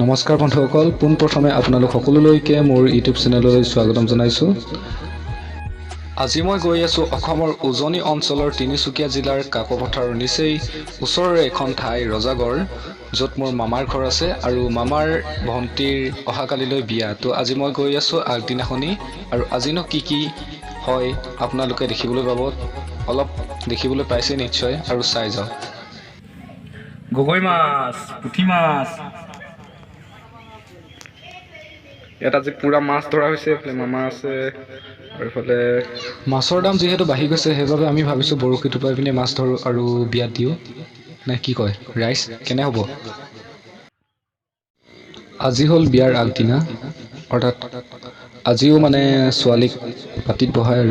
নমস্কাৰ বন্ধুসকল, পোনপ্ৰথমে আপোনালোক সকলোলৈকে মোৰ ইউটিউব চেনেললৈ স্বাগতম জনাইছোঁ। আজি মই গৈ আছোঁ অসমৰ উজনি অঞ্চলৰ তিনিচুকীয়া জিলাৰ কাকপথাৰৰ নিচেই ওচৰৰে এখন ঠাই ৰজাগড়, য'ত মোৰ মামাৰ ঘৰ আছে আৰু মামাৰ ভণ্টিৰ অহাকালিলৈ বিয়া। তো আজি মই গৈ আছোঁ আগদিনাখনি, আৰু আজিনো কি হয় আপোনালোকে দেখিবলৈ পাব। অলপ দেখিবলৈ পাইছে নিশ্চয়, আৰু চাই যাওক। গগৈ মাছ, পুঠি মাছ, ইয়াত আজি পুৰা মাছ ধৰা হৈছে। এইফালে মামা আছে আৰু এইফালে মাছৰ দাম যিহেতু বাঢ়ি গৈছে, সেইবাবে আমি ভাবিছোঁ বৰশী টোপাই পিনে মাছ ধৰোঁ আৰু বিয়াত দিওঁ, নে কি কয় ৰাইজ? কেনে হ'ব? আজি হ'ল বিয়াৰ আগদিনা, অৰ্থাৎ আজিও মানে ছোৱালীক পাতিত বহায়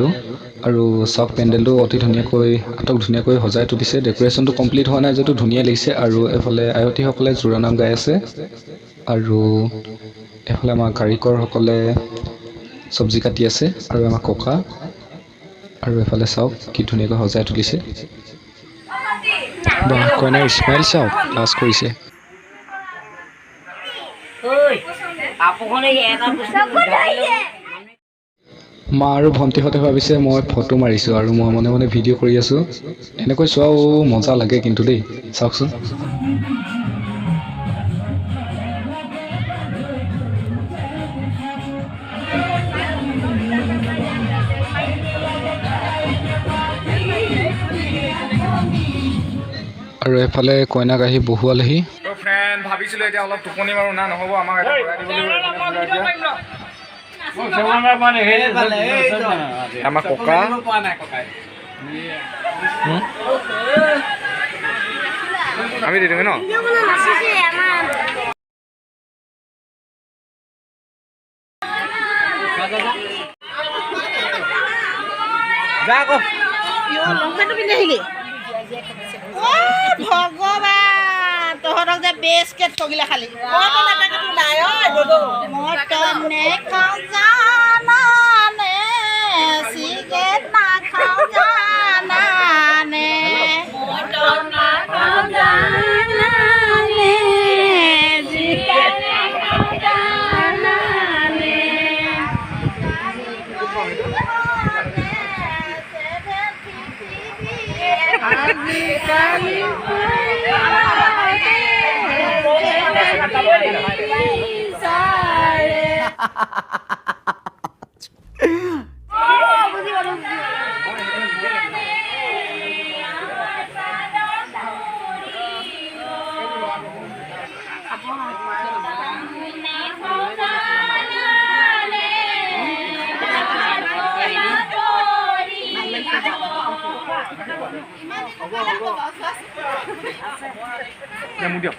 আৰু চাওক, পেণ্ডেলটো অতি ধুনীয়াকৈ ধুনীয়াকৈ সজাই তুলিছে। ডেক'ৰেশ্যনটো কমপ্লিট হোৱা নাই যদিও ধুনীয়া লাগিছে। আৰু এইফালে আয়তীসকলে জোৰানাম গাই আছে, আৰু এইফালে আমাৰ কাৰিকৰসকলে চব্জি কাটি আছে, আৰু আমাৰ ককা, আৰু এইফালে চাওক কি ধুনীয়াকৈ সজাই তুলিছে। বা কইনাৰ স্মাইল চাওক, লাজ কৰিছে। মা আৰু ভণ্টিহঁতে ভাবিছে মই ফটো মাৰিছোঁ আৰু মই মনে মনে ভিডিঅ' কৰি আছোঁ। এনেকৈ চোৱাও মজা লাগে কিন্তু দেই, চাওকচোন। আৰু এফালে কইনাক আহি বহুৱালেহি। ফ্ৰেণ্ড, ভাবিছিলোঁ এতিয়া অলপ টোপনি মাৰো, না নহ'ব, আমাক এটা ঘূৰাই দিব লাগিব। আমাৰ ককা আমি দি দিওঁ ন। যা আকৌ ভগৱান, তহঁতক যে বেছকে ঠগিলে খালি। চিগেট নাখাওঁ জানানে, মোক দিয়ক।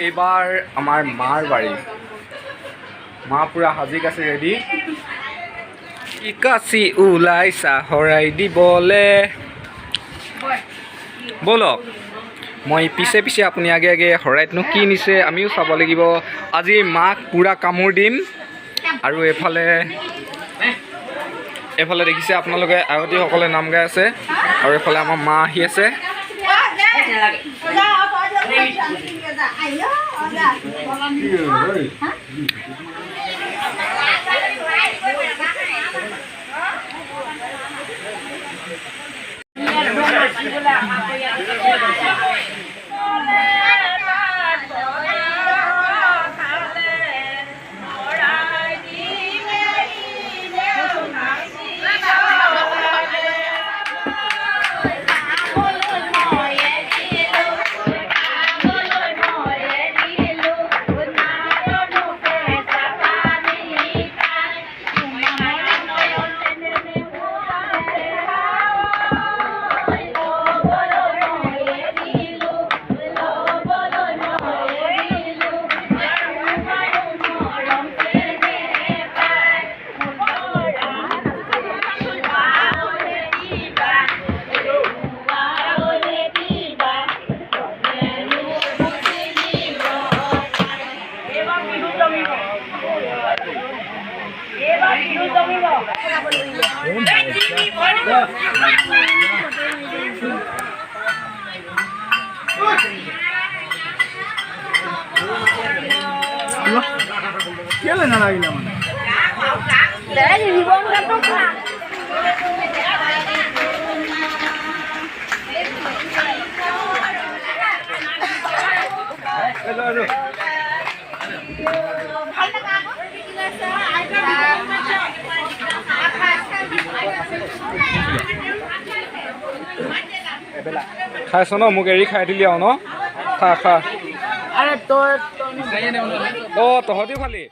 এইবাৰ আমাৰ মাৰ বাৰী, মা পুৰা সাজি কাচি ৰেডি। ইকাচি ওলাইছা শৰাই দিবলে, ব'লক। মই পিছে পিছে আপুনি আগে আগে শৰাইতনো কি নিছে আমিও চাব লাগিব। আজি মাক পুৰা কামোৰ দিম। আৰু এইফালে এইফালে দেখিছে আপোনালোকে আয়তীসকলে নাম গাই আছে আৰু এইফালে আমাৰ মা আহি আছে। খাইছ ন মোক এৰি খাই দিলি আৰু ন খা খা। অ তহঁতিও খালি।